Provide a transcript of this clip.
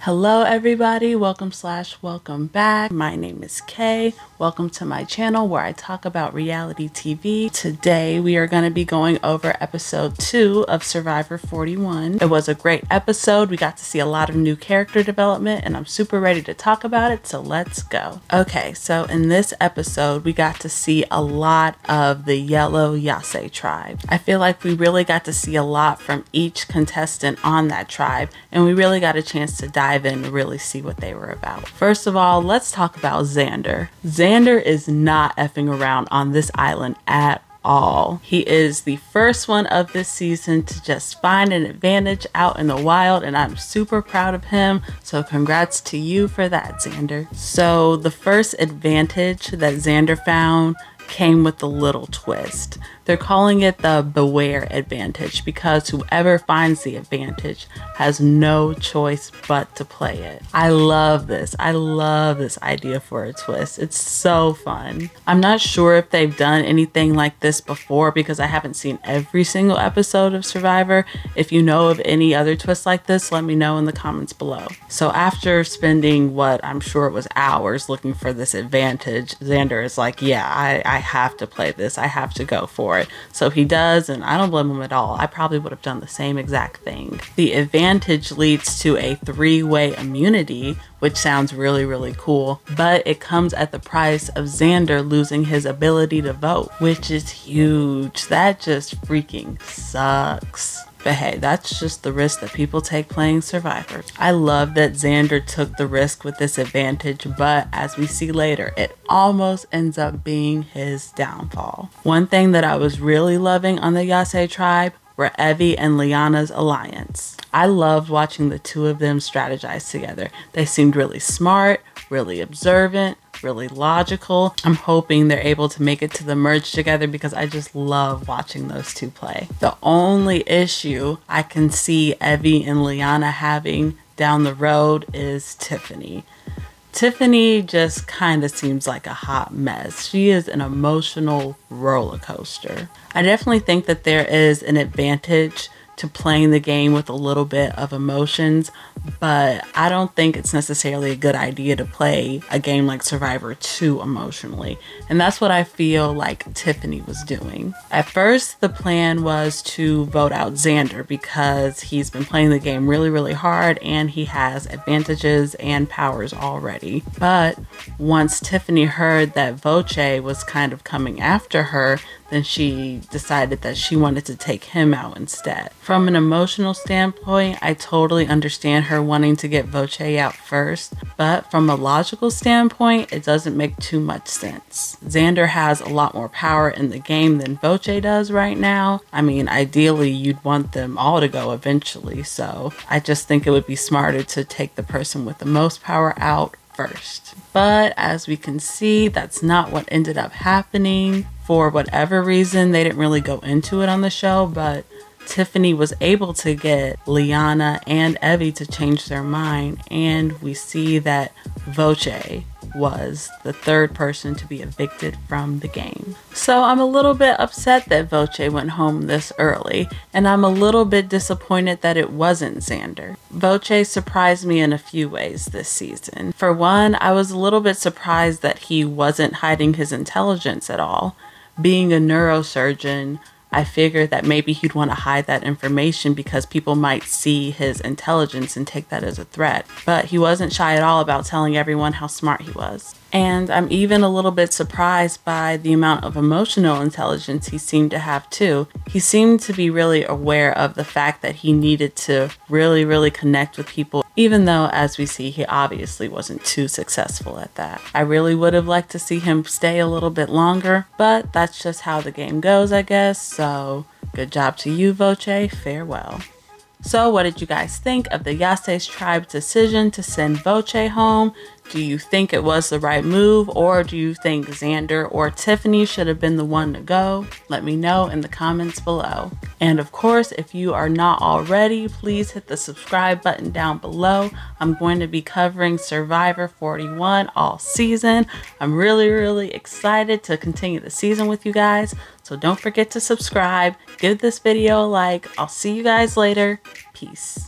Hello everybody, welcome back. My name is Kay. Welcome to my channel where I talk about reality TV. Today we are going to be going over episode 2 of Survivor 41. It was a great episode. We got to see a lot of new character development and I'm super ready to talk about it, so let's go. Okay, so in this episode we got to see a lot of the yellow Yase Tribe. I feel like we really got to see a lot from each contestant on that tribe and we really got a chance to dive in to really see what they were about. First of all, let's talk about Xander. Xander is not effing around on this island at all. He is the first one of this season to just find an advantage out in the wild and I'm super proud of him, so congrats to you for that, Xander. So the first advantage that Xander found came with a little twist. They're calling it the beware advantage because whoever finds the advantage has no choice but to play it. I love this. I love this idea for a twist. It's so fun. I'm not sure if they've done anything like this before because I haven't seen every single episode of Survivor. If you know of any other twists like this, let me know in the comments below. So after spending what I'm sure it was hours looking for this advantage, Xander is like, yeah, I have to play this. I have to go for it. So he does, and I don't blame him at all. I probably would have done the same exact thing. The advantage leads to a 3-way immunity, which sounds really, really cool, but it comes at the price of Xander losing his ability to vote, which is huge. That just freaking sucks. But hey, that's just the risk that people take playing Survivor. I love that Xander took the risk with this advantage, but as we see later, it almost ends up being his downfall. One thing that I was really loving on the Yase Tribe were Evvie and Liana's alliance. I loved watching the two of them strategize together. They seemed really smart, really observant, really logical. I'm hoping they're able to make it to the merge together because I just love watching those two play. The only issue I can see Evvie and Liana having down the road is Tiffany. Tiffany just kind of seems like a hot mess. She is an emotional roller coaster. I definitely think that there is an advantage to playing the game with a little bit of emotions, but I don't think it's necessarily a good idea to play a game like Survivor too emotionally. And that's what I feel like Tiffany was doing. At first, the plan was to vote out Xander because he's been playing the game really, really hard and he has advantages and powers already. But once Tiffany heard that Voce was kind of coming after her, then she decided that she wanted to take him out instead. From an emotional standpoint, I totally understand her wanting to get Voce out first, but from a logical standpoint, it doesn't make too much sense. Xander has a lot more power in the game than Voce does right now. I mean, ideally, you'd want them all to go eventually, so I just think it would be smarter to take the person with the most power out first. But as we can see, that's not what ended up happening. For whatever reason, they didn't really go into it on the show, but Tiffany was able to get Liana and Evvie to change their mind, and we see that Voce was the third person to be evicted from the game. So I'm a little bit upset that Voce went home this early, and I'm a little bit disappointed that it wasn't Xander. Voce surprised me in a few ways this season. For one, I was a little bit surprised that he wasn't hiding his intelligence at all. Being a neurosurgeon, I figured that maybe he'd want to hide that information because people might see his intelligence and take that as a threat. But he wasn't shy at all about telling everyone how smart he was. And I'm even a little bit surprised by the amount of emotional intelligence he seemed to have too. He seemed to be really aware of the fact that he needed to really, really connect with people, even though, as we see, he obviously wasn't too successful at that. I really would have liked to see him stay a little bit longer, but that's just how the game goes, I guess. So good job to you, Voce. Farewell. So what did you guys think of the Yase Tribe's decision to send Voce home? Do you think it was the right move, or do you think Xander or Tiffany should have been the one to go? Let me know in the comments below. And of course, if you are not already, please hit the subscribe button down below. I'm going to be covering Survivor 41 all season. I'm really excited to continue the season with you guys. So don't forget to subscribe, give this video a like. I'll see you guys later. Peace.